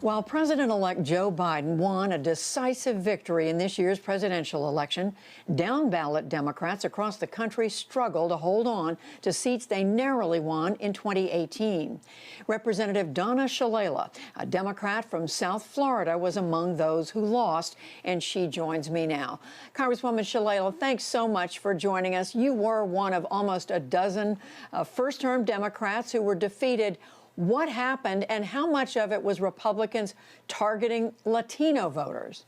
While President-elect Joe Biden won a decisive victory in this year's presidential election, down-ballot Democrats across the country struggle to hold on to seats they narrowly won in 2018. Representative Donna Shalala, a Democrat from South Florida, was among those who lost, and she joins me now. Congresswoman Shalala, thanks so much for joining us. You were one of almost a dozen first-term Democrats who were defeated. What happened, and how much of it was Republicans targeting Latino voters?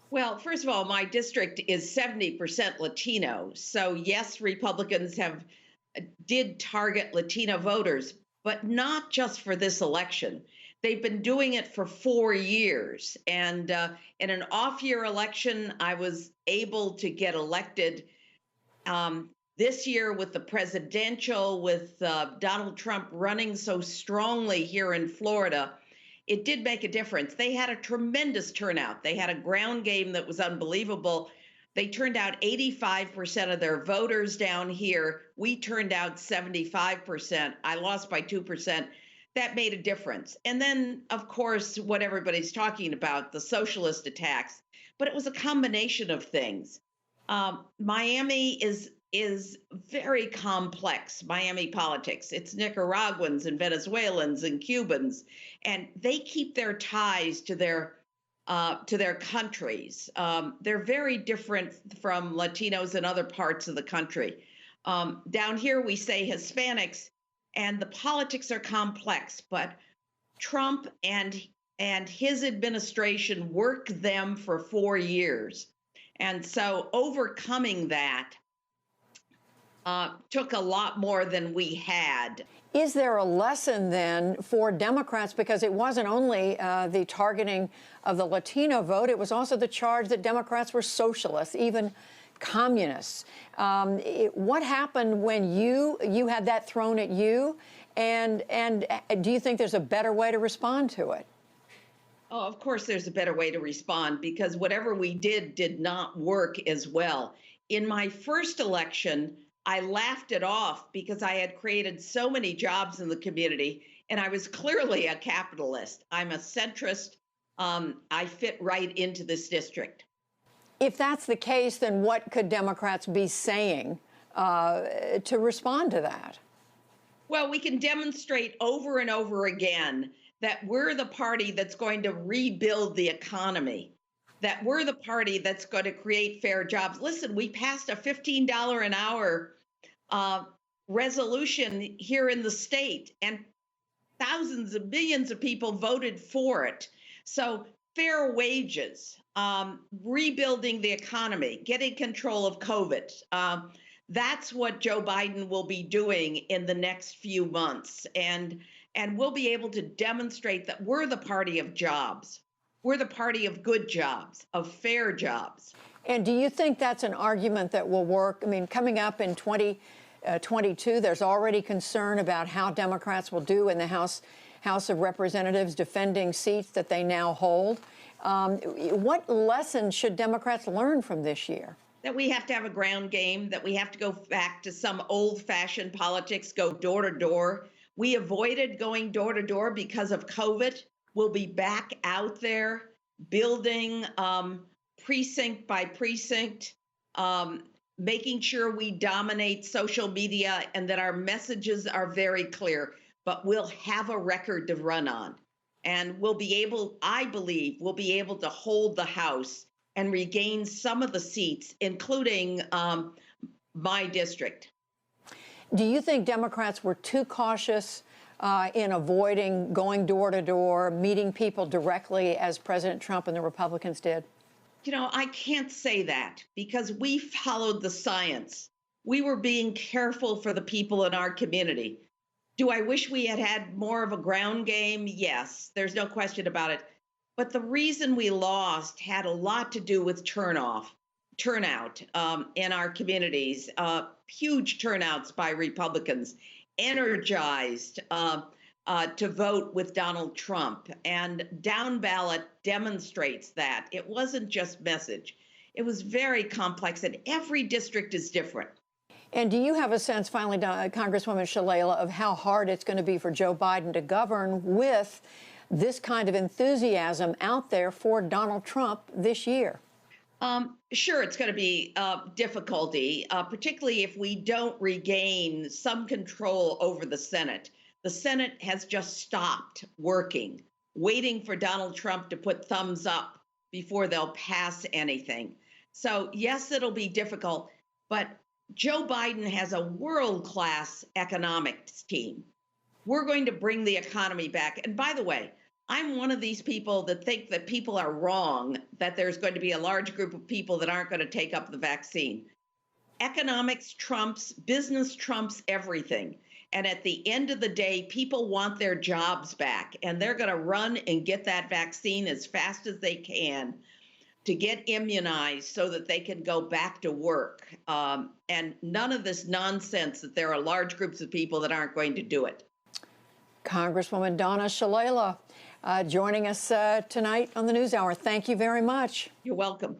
Well, first of all, my district is 70% Latino. So yes, Republicans did target Latino voters, but not just for this election. They've been doing it for 4 years. And in an off-year election, I was able to get elected this year with the presidential, with Donald Trump running so strongly here in Florida. It did make a difference. They had a tremendous turnout. They had a ground game that was unbelievable. They turned out 85% of their voters down here. We turned out 75%. I lost by 2%. That made a difference. And then, of course, what everybody's talking about, the socialist attacks. But it was a combination of things. Miami is very complex, Miami politics. It's Nicaraguans and Venezuelans and Cubans, and they keep their ties to their countries. They're very different from Latinos in other parts of the country. Down here, we say Hispanics, and the politics are complex, but Trump and his administration worked them for 4 years. And so overcoming that took a lot more than we had. Is there a lesson then for Democrats? Because it wasn't only the targeting of the Latino vote, it was also the charge that Democrats were socialists, even communists. What happened when you had that thrown at you? And do you think there's a better way to respond to it? Oh, of course, there's a better way to respond, because whatever we did not work as well. In my first election, I laughed it off because I had created so many jobs in the community, and I was clearly a capitalist. I'm a centrist. I fit right into this district. If that's the case, then what could Democrats be saying to respond to that? Well, we can demonstrate over and over again that we're the party that's going to rebuild the economy, that we're the party that's going to create fair jobs. Listen, we passed a $15 an hour resolution here in the state, and thousands of millions of people voted for it. So fair wages, rebuilding the economy, getting control of COVID. That's what Joe Biden will be doing in the next few months. And we'll be able to demonstrate that we're the party of jobs. We're the party of good jobs, of fair jobs. And do you think that's an argument that will work? I mean, coming up in 2022, there's already concern about how Democrats will do in the House of Representatives defending seats that they now hold. What lessons should Democrats learn from this year? That we have to have a ground game, that we have to go back to some old-fashioned politics, go door to door. We avoided going door to door because of COVID. We'll be back out there building precinct by precinct, making sure we dominate social media and that our messages are very clear, but we'll have a record to run on. And we'll be able, I believe, we'll be able to hold the House and regain some of the seats, including my district. Do you think Democrats were too cautious in avoiding going door to door, meeting people directly as President Trump and the Republicans did? You know, I can't say that because we followed the science. We were being careful for the people in our community. Do I wish we had had more of a ground game? Yes, there's no question about it. But the reason we lost had a lot to do with turnout in our communities, huge turnouts by Republicans, energized to vote with Donald Trump. And down ballot demonstrates that. It wasn't just message. It was very complex, and every district is different. And do you have a sense, finally, Congresswoman Shalala, of how hard it's going to be for Joe Biden to govern with this kind of enthusiasm out there for Donald Trump this year? Sure, it's going to be difficulty, particularly if we don't regain some control over the Senate. The Senate has just stopped working, waiting for Donald Trump to put thumbs up before they'll pass anything. So, yes, it'll be difficult, but Joe Biden has a world-class economics team. We're going to bring the economy back. And by the way, I'm one of these people that think that people are wrong, that there's going to be a large group of people that aren't going to take up the vaccine. Economics trumps, business trumps everything. And at the end of the day, people want their jobs back, and they're going to run and get that vaccine as fast as they can to get immunized so that they can go back to work. And none of this nonsense that there are large groups of people that aren't going to do it. Congresswoman Donna Shalala joining us tonight on the NewsHour. Thank you very much. You're welcome.